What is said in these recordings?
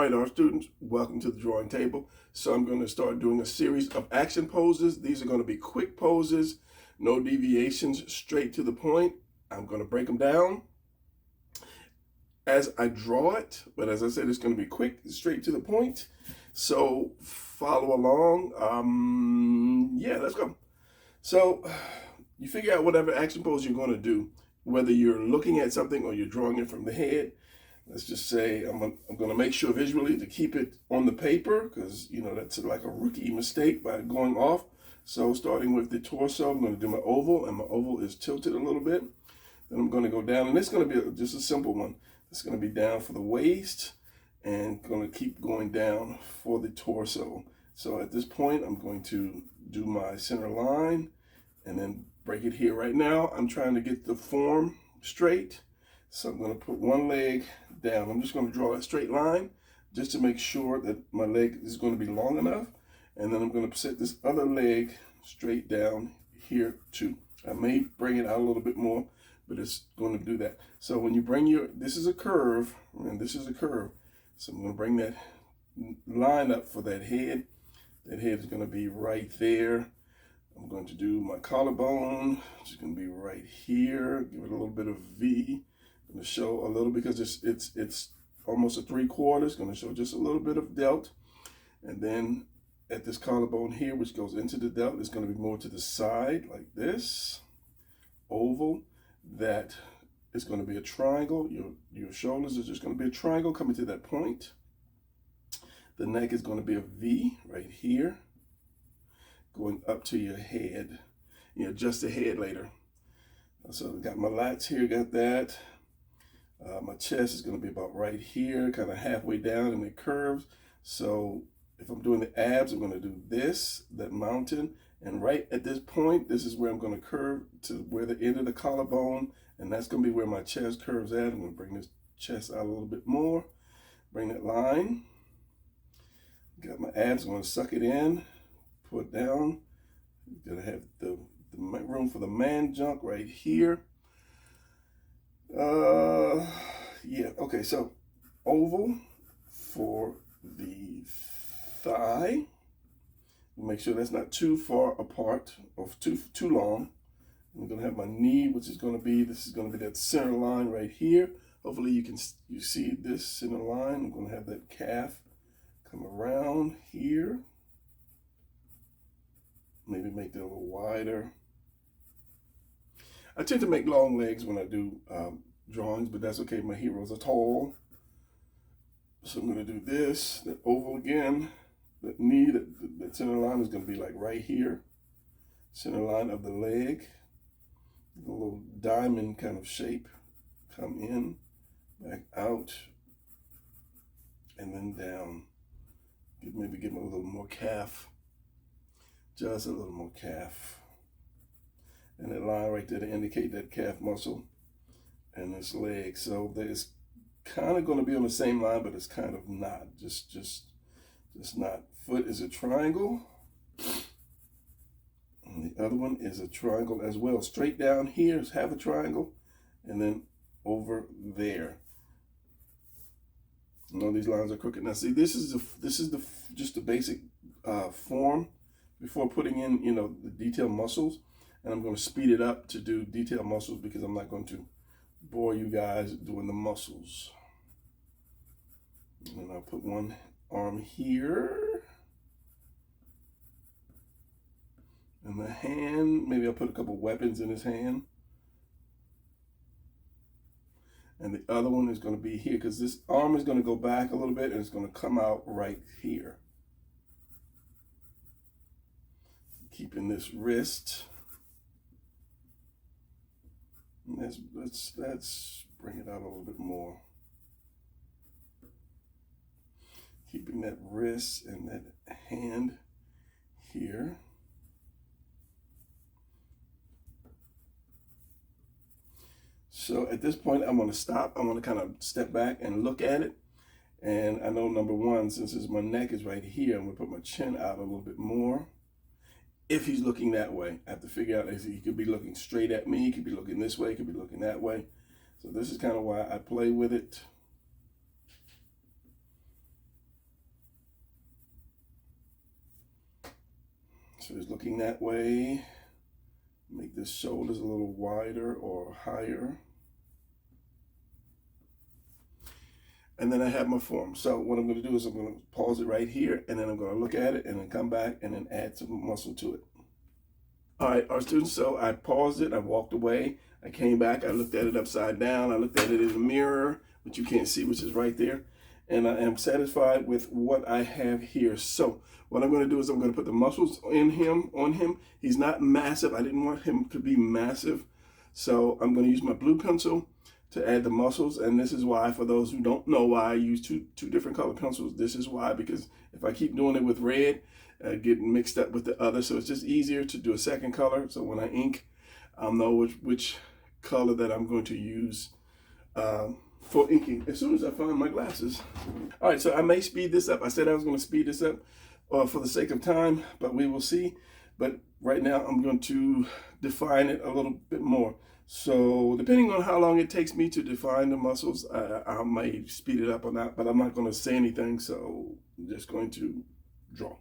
right, our students, welcome to the drawing table. So I'm going to start doing a series of action poses. These are going to be quick poses, no deviations, straight to the point. I'm going to break them down as I draw it, but as I said, it's going to be quick, straight to the point. So follow along. Yeah, let's go. So you figure out whatever action pose you're going to do, whether you're looking at something or you're drawing it from the head. Let's just say I'm going to make sure visually to keep it on the paper, because, you know, that's like a rookie mistake by going off. So starting with the torso, I'm going to do my oval, and my oval is tilted a little bit. Then I'm going to go down, and it's going to be just a simple one. It's going to be down for the waist, and going to keep going down for the torso. So at this point, I'm going to do my center line, and then break it here. Right now, I'm trying to get the form straight. So I'm going to put one leg down. I'm just going to draw a straight line just to make sure that my leg is going to be long enough. And then I'm going to set this other leg straight down here too. I may bring it out a little bit more, but it's going to do that. So when you bring this is a curve, and this is a curve. So I'm going to bring that line up for that head. That head is going to be right there. I'm going to do my collarbone, which is going to be right here. Give it a little bit of V. Going to show a little, because it's almost a 3/4. It's going to show just a little bit of delt, and then at this collarbone here, which goes into the delt, it's going to be more to the side like this. Oval. That is going to be a triangle. Your shoulders are just going to be a triangle coming to that point. The neck is going to be a V right here, going up to your head. You adjust the head later. So I got my lats here, got that. My chest is going to be about right here, kind of halfway down, and it curves. So if I'm doing the abs, I'm going to do this, that mountain, and right at this point, this is where I'm going to curve to where the end of the collarbone, and that's going to be where my chest curves at. I'm going to bring this chest out a little bit more, bring that line. Got my abs, I'm going to suck it in, put down. Going to have the room for the man junk right here. Yeah, okay, so oval for the thigh. Make sure that's not too far apart or too long. I'm going to have my knee, which is going to be, this is going to be that center line right here. Hopefully you see this center line. I'm going to have that calf come around here. Maybe make that a little wider. I tend to make long legs when I do drawings, but that's okay. My heroes are tall. So I'm going to do this, that oval again. That knee, that center line is going to be like right here. Center line of the leg. A little diamond kind of shape. Come in, back out, and then down. Maybe give them a little more calf. Just a little more calf. And that line right there to indicate that calf muscle and this leg. So it's kind of going to be on the same line, but it's kind of not. Just not. Foot is a triangle. And the other one is a triangle as well. Straight down here is half a triangle, and then over there. You know, these lines are crooked. Now see, this is just the basic form before putting in, you know, the detailed muscles. And I'm going to speed it up to do detailed muscles, because I'm not going to bore you guys doing the muscles. And I'll put one arm here. And the hand, maybe I'll put a couple weapons in his hand. And the other one is going to be here, because this arm is going to go back a little bit, and it's going to come out right here. Keeping this wrist. Let's bring it out a little bit more. Keeping that wrist and that hand here. So at this point, I'm going to stop. I'm going to kind of step back and look at it. And I know, number one, since my neck is right here, I'm going to put my chin out a little bit more. If he's looking that way, I have to figure out, he could be looking straight at me, he could be looking this way, he could be looking that way. So this is kind of why I play with it. So it's looking that way. Make the shoulders a little wider or higher. And then I have my form. So what I'm going to do is I'm going to pause it right here, and then I'm going to look at it and then come back and then add some muscle to it. All right, our students, so I paused it, I walked away, I came back, I looked at it upside down, I looked at it in the mirror, which you can't see, which is right there. And I am satisfied with what I have here. So what I'm going to do is I'm going to put the muscles on him. He's not massive. I didn't want him to be massive. So I'm going to use my blue pencil to add the muscles. And this is why, for those who don't know why I use two different color pencils, this is why, because if I keep doing it with red, getting mixed up with the other. So it's just easier to do a second color. So when I ink, I'll know which color that I'm going to use for inking as soon as I find my glasses. All right, so I may speed this up. I said I was going to speed this up for the sake of time, but we will see. But right now I'm going to define it a little bit more. So depending on how long it takes me to define the muscles, I may speed it up or not, but I'm not going to say anything. So I'm just going to draw.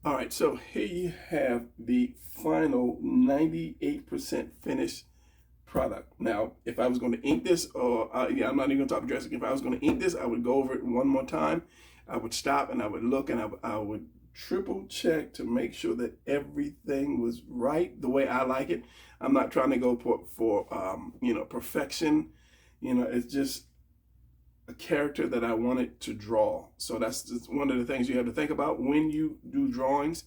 All right, so here you have the final 98% finished product. Now, if I was going to ink this, or I'm not even going to talk dressing. If I was going to ink this, I would go over it one more time. I would stop and I would look and I would triple check to make sure that everything was right the way I like it. I'm not trying to go for perfection. It's just a character that I wanted to draw. So that's just one of the things you have to think about when you do drawings.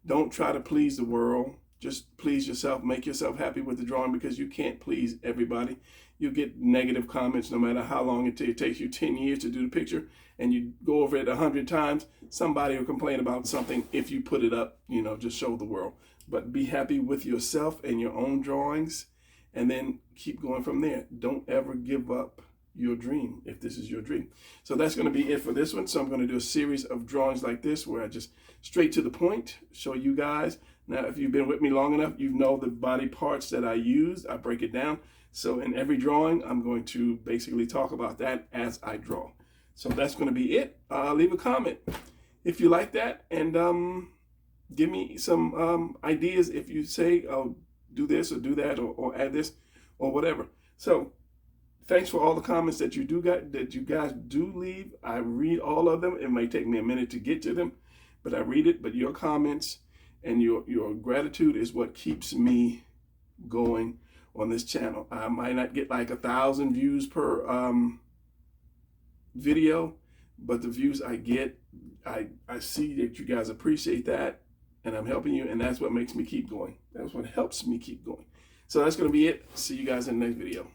Don't try to please the world. Just please yourself. Make yourself happy with the drawing, because you can't please everybody. You get negative comments no matter how long it takes you 10 years to do the picture, and you go over it 100 times. Somebody will complain about something if you put it up, just show the world. But be happy with yourself and your own drawings, and then keep going from there. Don't ever give up your dream if this is your dream. So that's going to be it for this one. So I'm going to do a series of drawings like this where I just straight to the point show you guys. Now, if you've been with me long enough, you know the body parts that I use. I break it down. So in every drawing, I'm going to basically talk about that as I draw. So that's going to be it. Leave a comment if you like that, and give me some ideas if you say, oh, do this or do that, or add this or whatever. So thanks for all the comments that you guys do leave. I read all of them. It may take me a minute to get to them, but I read it. But your comments and your gratitude is what keeps me going on this channel. I might not get like 1,000 views per video, but the views I get, I see that you guys appreciate that, and I'm helping you, and that's what makes me keep going. That's what helps me keep going. So that's going to be it. See you guys in the next video.